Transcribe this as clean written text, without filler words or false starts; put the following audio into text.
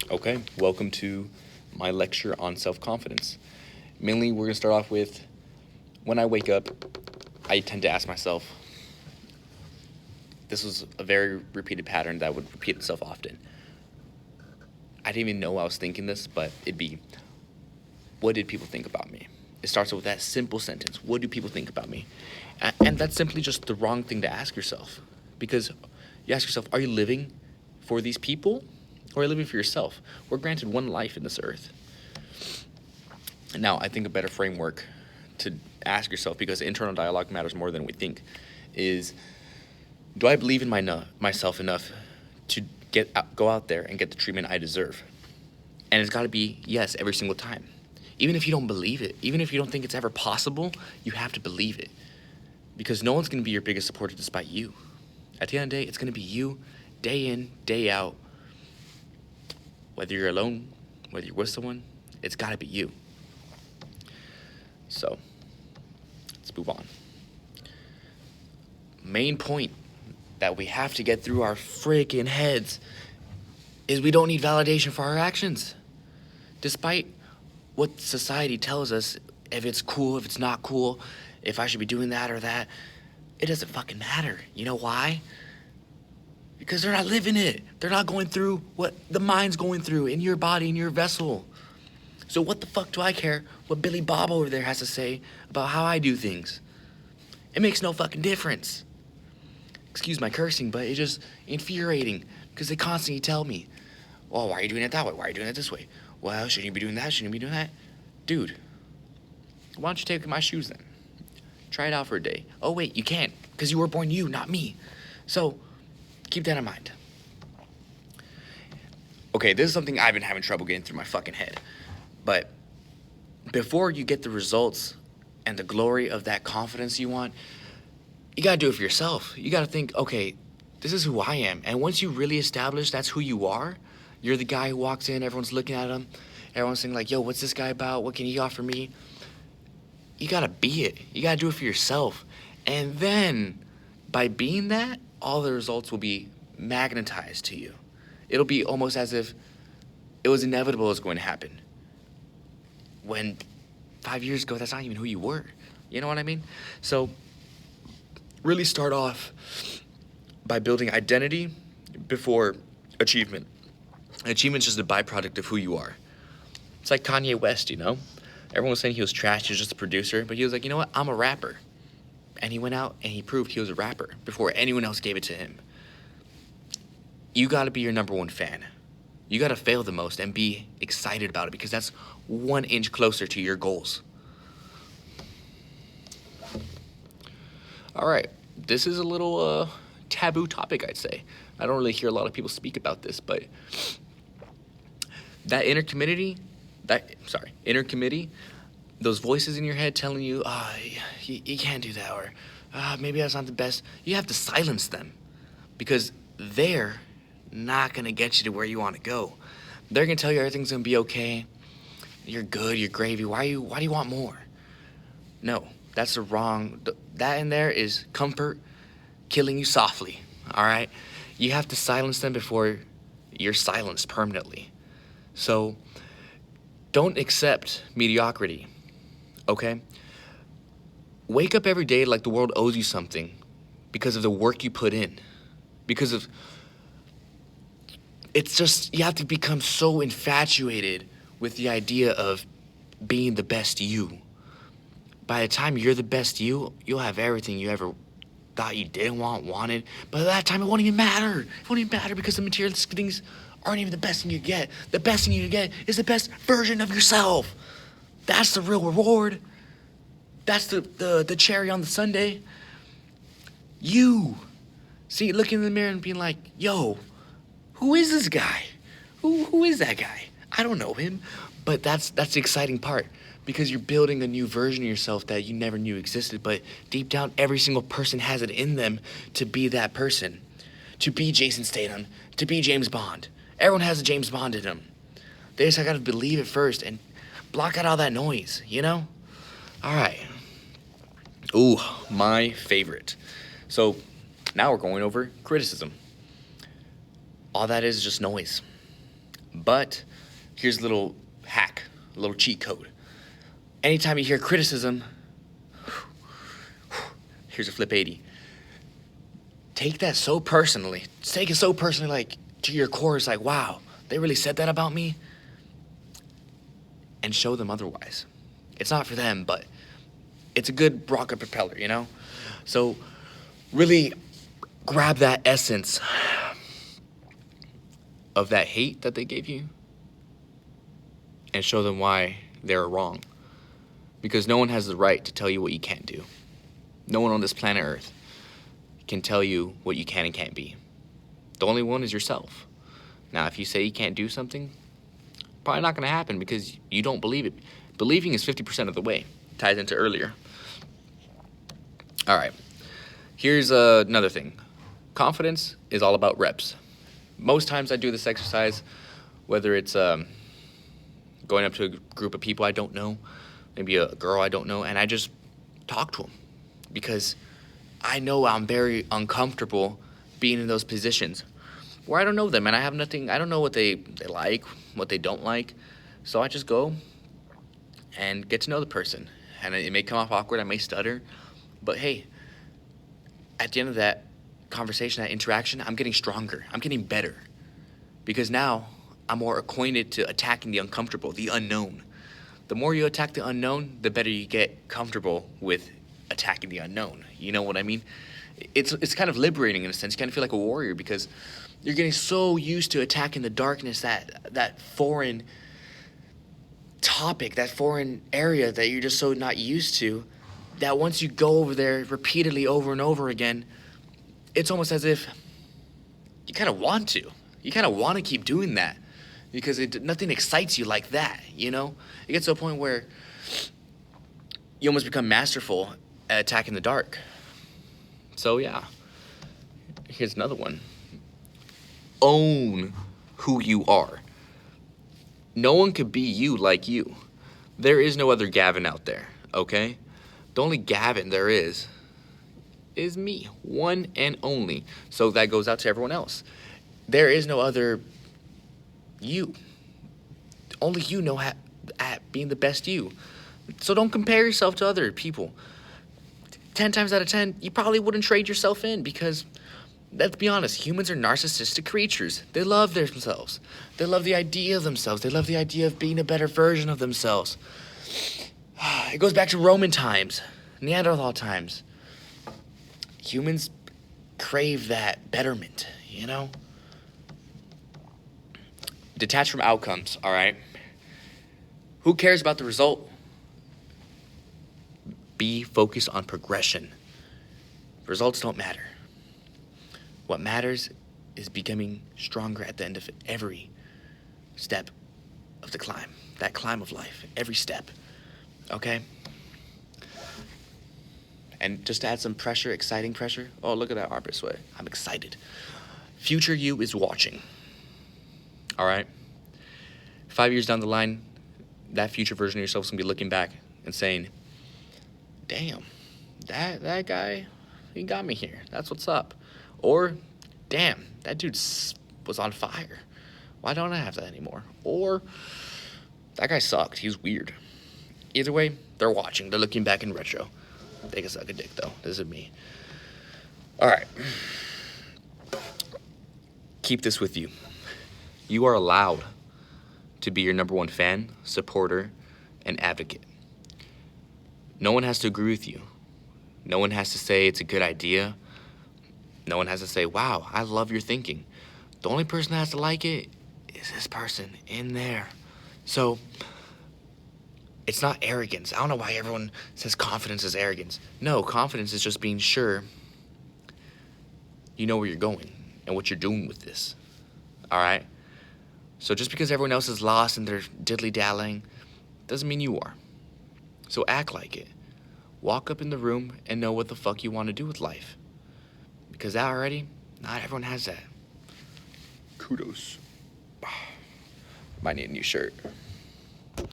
Okay, welcome to my lecture on self-confidence. Mainly, we're going to start off with when I wake up, I tend to ask myself, this was a very repeated pattern that would repeat itself often. I didn't even know I was thinking this, but it'd be, what did people think about me? It starts with that simple sentence, what do people think about me? And that's simply just the wrong thing to ask yourself. Because you ask yourself, are you living for these people or are you living for yourself? We're granted one life in this earth. Now, I think a better framework to ask yourself, because internal dialogue matters more than we think, is do I believe in myself enough to go out there and get the treatment I deserve? And it's got to be yes every single time. Even if you don't believe it, even if you don't think it's ever possible, you have to believe it. Because no one's going to be your biggest supporter despite you. At the end of the day, it's going to be you, day in, day out. Whether you're alone, whether you're with someone, it's got to be you. So, let's move on. Main point that we have to get through our freaking heads is we don't need validation for our actions. Despite what society tells us, if it's cool, if it's not cool, if I should be doing that or that, it doesn't fucking matter. You know why? Because they're not living it. They're not going through what the mind's going through in your body, in your vessel. So what the fuck do I care what Billy Bob over there has to say about how I do things? It makes no fucking difference. Excuse my cursing, but it's just infuriating because they constantly tell me, well, why are you doing it that way? Why are you doing it this way? Well, shouldn't you be doing that? Shouldn't you be doing that? Dude, why don't you take my shoes then? Try it out for a day. Oh, wait, you can't because you were born you, not me. So keep that in mind. Okay, this is something I've been having trouble getting through my fucking head. But before you get the results and the glory of that confidence you want, you gotta do it for yourself. You gotta think, okay, this is who I am. And once you really establish that's who you are, you're the guy who walks in, everyone's looking at him, everyone's saying like, yo, what's this guy about? What can he offer me? You gotta be it. You gotta do it for yourself. And then by being that, all the results will be magnetized to you. It'll be almost as if it was inevitable it was going to happen. When 5 years ago, that's not even who you were. You know what I mean? So really start off by building identity before achievement. Achievement's just a byproduct of who you are. It's like Kanye West, you know? Everyone was saying he was trash, he was just a producer, but he was like, you know what, I'm a rapper. And he went out and he proved he was a rapper before anyone else gave it to him. You gotta be your number one fan. You gotta fail the most and be excited about it because that's 1 inch closer to your goals. All right, this is a little taboo topic, I'd say. I don't really hear a lot of people speak about this, but that inner committee, those voices in your head telling you, you can't do that, or maybe that's not the best. You have to silence them because they're not gonna get you to where you want to go. They're gonna tell you everything's gonna be okay. You're good. You're gravy. Why do you want more? No, that's the wrong. That in there is comfort killing you softly. All right, you have to silence them before you're silenced permanently. So don't accept mediocrity. Okay. Wake up every day like the world owes you something because of the work you put in. Because of it's just, you have to become so infatuated with the idea of being the best you. By the time you're the best you, you'll have everything you ever thought you didn't wanted. But at that time, it won't even matter. It won't even matter because the materialistic things aren't even the best thing you get. The best thing you get is the best version of yourself. That's the real reward. That's the cherry on the sundae. You. See, looking in the mirror and being like, yo, who is this guy? Who is that guy? I don't know him. But that's the exciting part because you're building a new version of yourself that you never knew existed. But deep down, every single person has it in them to be that person, to be Jason Statham, to be James Bond. Everyone has a James Bond in them. They just gotta believe it first and block out all that noise, you know? All right. Ooh, my favorite. So now we're going over criticism. All that is just noise. But here's a little hack, a little cheat code. Anytime you hear criticism, here's a flip 80. Take that so personally. Take it so personally, like to your core. It's like, wow, they really said that about me? And show them otherwise. It's not for them, but it's a good rocket propeller, you know? So really grab that essence of that hate that they gave you and show them why they're wrong. Because no one has the right to tell you what you can't do. No one on this planet Earth can tell you what you can and can't be. The only one is yourself. Now, if you say you can't do something, probably not going to happen because you don't believe it. Believing is 50% of the way. Ties into earlier. All right. Here's another thing. Confidence is all about reps. Most times I do this exercise, whether it's going up to a group of people I don't know, maybe a girl I don't know, and I just talk to them because I know I'm very uncomfortable being in those positions where I don't know them and I don't know what they like, what they don't like. So I just go and get to know the person. And it may come off awkward, I may stutter, but hey, at the end of that conversation, that interaction, I'm getting stronger, I'm getting better. Because now I'm more acquainted to attacking the uncomfortable, the unknown. The more you attack the unknown, the better you get comfortable with attacking the unknown. You know what I mean? It's kind of liberating in a sense. You kind of feel like a warrior because you're getting so used to attacking the darkness, that foreign topic, that foreign area that you're just so not used to, that once you go over there repeatedly over and over again, it's almost as if you kind of want to. You kind of want to keep doing that because nothing excites you like that, you know? It gets to a point where you almost become masterful at attacking the dark. So yeah, here's another one. Own who you are. No one could be you like you. There is no other Gavin out there, okay? The only Gavin there is me, one and only. So that goes out to everyone else. There is no other you. Only you know at being the best you. So don't compare yourself to other people. 10 times out of 10, you probably wouldn't trade yourself in because, let's be honest, humans are narcissistic creatures. They love themselves. They love the idea of themselves. They love the idea of being a better version of themselves. It goes back to Roman times, Neanderthal times. Humans crave that betterment, you know? Detach from outcomes, all right? Who cares about the result? Be focused on progression. Results don't matter. What matters is becoming stronger at the end of every step of the climb. That climb of life, every step, okay? And just to add some pressure, exciting pressure. Oh, look at that armpit sweat. I'm excited. Future you is watching. All right? 5 years down the line, that future version of yourself is going to be looking back and saying, damn, that guy, he got me here. That's what's up. Or, damn, that dude was on fire. Why don't I have that anymore? Or, that guy sucked. He was weird. Either way, they're watching. They're looking back in retro. They can suck a dick, though. This is me. All right. Keep this with you. You are allowed to be your number one fan, supporter, and advocate. No one has to agree with you. No one has to say it's a good idea. No one has to say, wow, I love your thinking. The only person that has to like it is this person in there. So, it's not arrogance. I don't know why everyone says confidence is arrogance. No, confidence is just being sure you know where you're going and what you're doing with this. All right? So just because everyone else is lost and they're diddly-dallying doesn't mean you are. So act like it. Walk up in the room and know what the fuck you want to do with life. Because that already, not everyone has that. Kudos. Might need a new shirt.